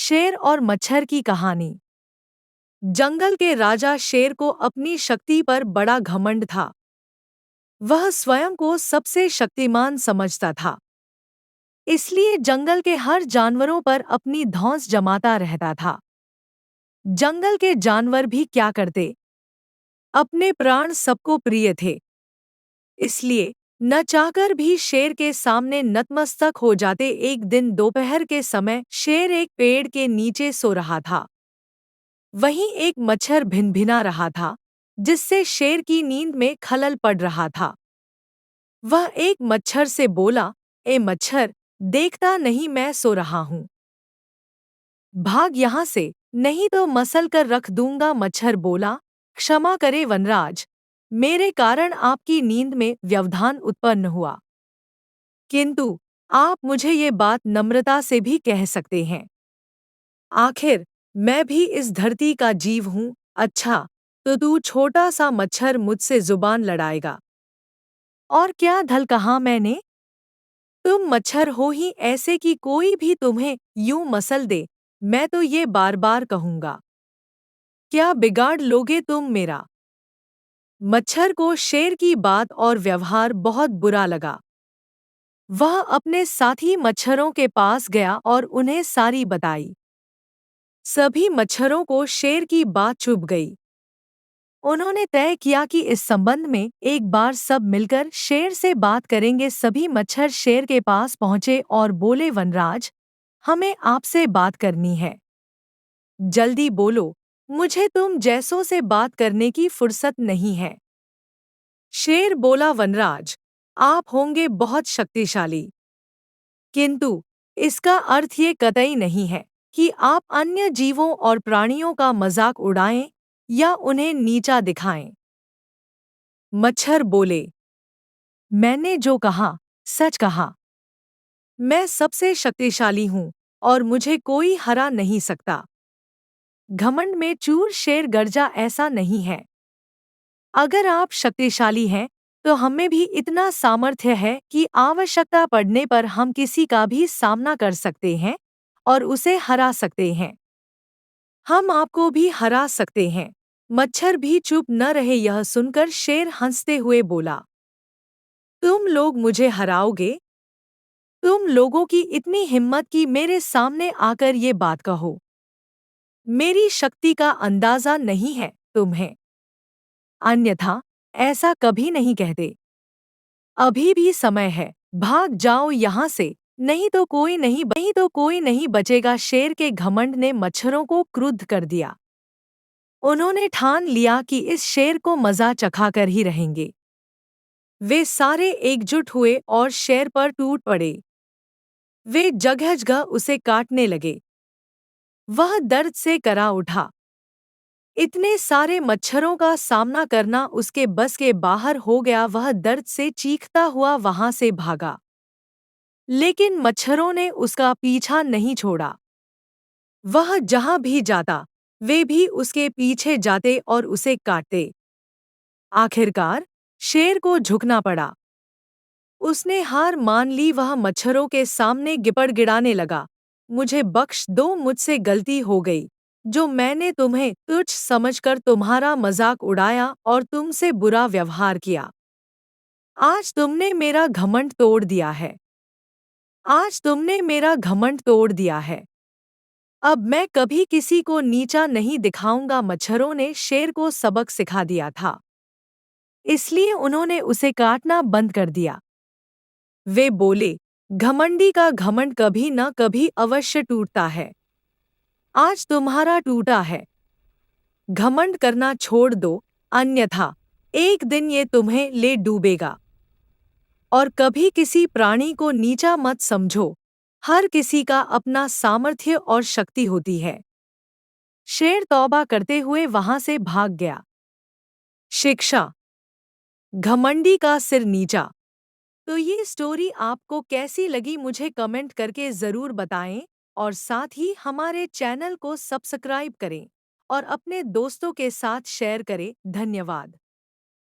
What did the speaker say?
शेर और मच्छर की कहानी। जंगल के राजा शेर को अपनी शक्ति पर बड़ा घमंड था। वह स्वयं को सबसे शक्तिमान समझता था, इसलिए जंगल के हर जानवरों पर अपनी धौंस जमाता रहता था। जंगल के जानवर भी क्या करते, अपने प्राण सबको प्रिय थे, इसलिए न चाहकर भी शेर के सामने नतमस्तक हो जाते। एक दिन दोपहर के समय शेर एक पेड़ के नीचे सो रहा था। वहीं एक मच्छर भिनभिना रहा था, जिससे शेर की नींद में खलल पड़ रहा था। वह एक मच्छर से बोला, ए मच्छर, देखता नहीं मैं सो रहा हूं, भाग यहां से, नहीं तो मसल कर रख दूंगा। मच्छर बोला, क्षमा करे वनराज, मेरे कारण आपकी नींद में व्यवधान उत्पन्न हुआ, किंतु आप मुझे ये बात नम्रता से भी कह सकते हैं। आखिर मैं भी इस धरती का जीव हूं। अच्छा, तो तू छोटा सा मच्छर मुझसे जुबान लड़ाएगा? और क्या धल कहा मैंने? तुम मच्छर हो ही ऐसे कि कोई भी तुम्हें यूं मसल दे, मैं तो ये बार बार कहूंगा। क्या बिगाड़ लोगे तुम मेरा? मच्छर को शेर की बात और व्यवहार बहुत बुरा लगा। वह अपने साथी मच्छरों के पास गया और उन्हें सारी बताई। सभी मच्छरों को शेर की बात चुभ गई। उन्होंने तय किया कि इस संबंध में एक बार सब मिलकर शेर से बात करेंगे। सभी मच्छर शेर के पास पहुंचे और बोले, वनराज, हमें आपसे बात करनी है। जल्दी बोलो, मुझे तुम जैसों से बात करने की फुर्सत नहीं है। शेर बोला, वनराज, आप होंगे बहुत शक्तिशाली, किंतु इसका अर्थ ये कतई नहीं है कि आप अन्य जीवों और प्राणियों का मजाक उड़ाएं या उन्हें नीचा दिखाएं। मच्छर बोले, मैंने जो कहा सच कहा। मैं सबसे शक्तिशाली हूं और मुझे कोई हरा नहीं सकता। घमंड में चूर शेर गर्जा, ऐसा नहीं है। अगर आप शक्तिशाली हैं तो हमें भी इतना सामर्थ्य है कि आवश्यकता पड़ने पर हम किसी का भी सामना कर सकते हैं और उसे हरा सकते हैं। हम आपको भी हरा सकते हैं। मच्छर भी चुप न रहे। यह सुनकर शेर हंसते हुए बोला, तुम लोग मुझे हराओगे? तुम लोगों की इतनी हिम्मत कि मेरे सामने आकर ये बात कहो। मेरी शक्ति का अंदाजा नहीं है तुम्हें, अन्यथा ऐसा कभी नहीं कहते। अभी भी समय है, भाग जाओ यहाँ से, नहीं तो कोई नहीं बचेगा। शेर के घमंड ने मच्छरों को क्रुद्ध कर दिया। उन्होंने ठान लिया कि इस शेर को मजा चखाकर ही रहेंगे। वे सारे एकजुट हुए और शेर पर टूट पड़े। वे जगह जगह उसे काटने लगे। वह दर्द से करा उठा। इतने सारे मच्छरों का सामना करना उसके बस के बाहर हो गया। वह दर्द से चीखता हुआ वहां से भागा, लेकिन मच्छरों ने उसका पीछा नहीं छोड़ा। वह जहां भी जाता, वे भी उसके पीछे जाते और उसे काटते। आखिरकार शेर को झुकना पड़ा। उसने हार मान ली। वह मच्छरों के सामने गिड़गिड़ाने लगा, मुझे बख्श दो, मुझसे गलती हो गई, जो मैंने तुम्हें तुच्छ समझकर तुम्हारा मजाक उड़ाया और तुमसे बुरा व्यवहार किया। आज तुमने मेरा घमंड तोड़ दिया है। आज तुमने मेरा घमंड तोड़ दिया है। अब मैं कभी किसी को नीचा नहीं दिखाऊंगा। मच्छरों ने शेर को सबक सिखा दिया था, इसलिए उन्होंने उसे काटना बंद कर दिया। वे बोले, घमंडी का घमंड कभी न कभी अवश्य टूटता है। आज तुम्हारा टूटा है। घमंड करना छोड़ दो, अन्यथा एक दिन ये तुम्हें ले डूबेगा। और कभी किसी प्राणी को नीचा मत समझो। हर किसी का अपना सामर्थ्य और शक्ति होती है। शेर तौबा करते हुए वहां से भाग गया। शिक्षा, घमंडी का सिर नीचा। तो ये स्टोरी आपको कैसी लगी मुझे कमेंट करके ज़रूर बताएं और साथ ही हमारे चैनल को सब्सक्राइब करें और अपने दोस्तों के साथ शेयर करें। धन्यवाद।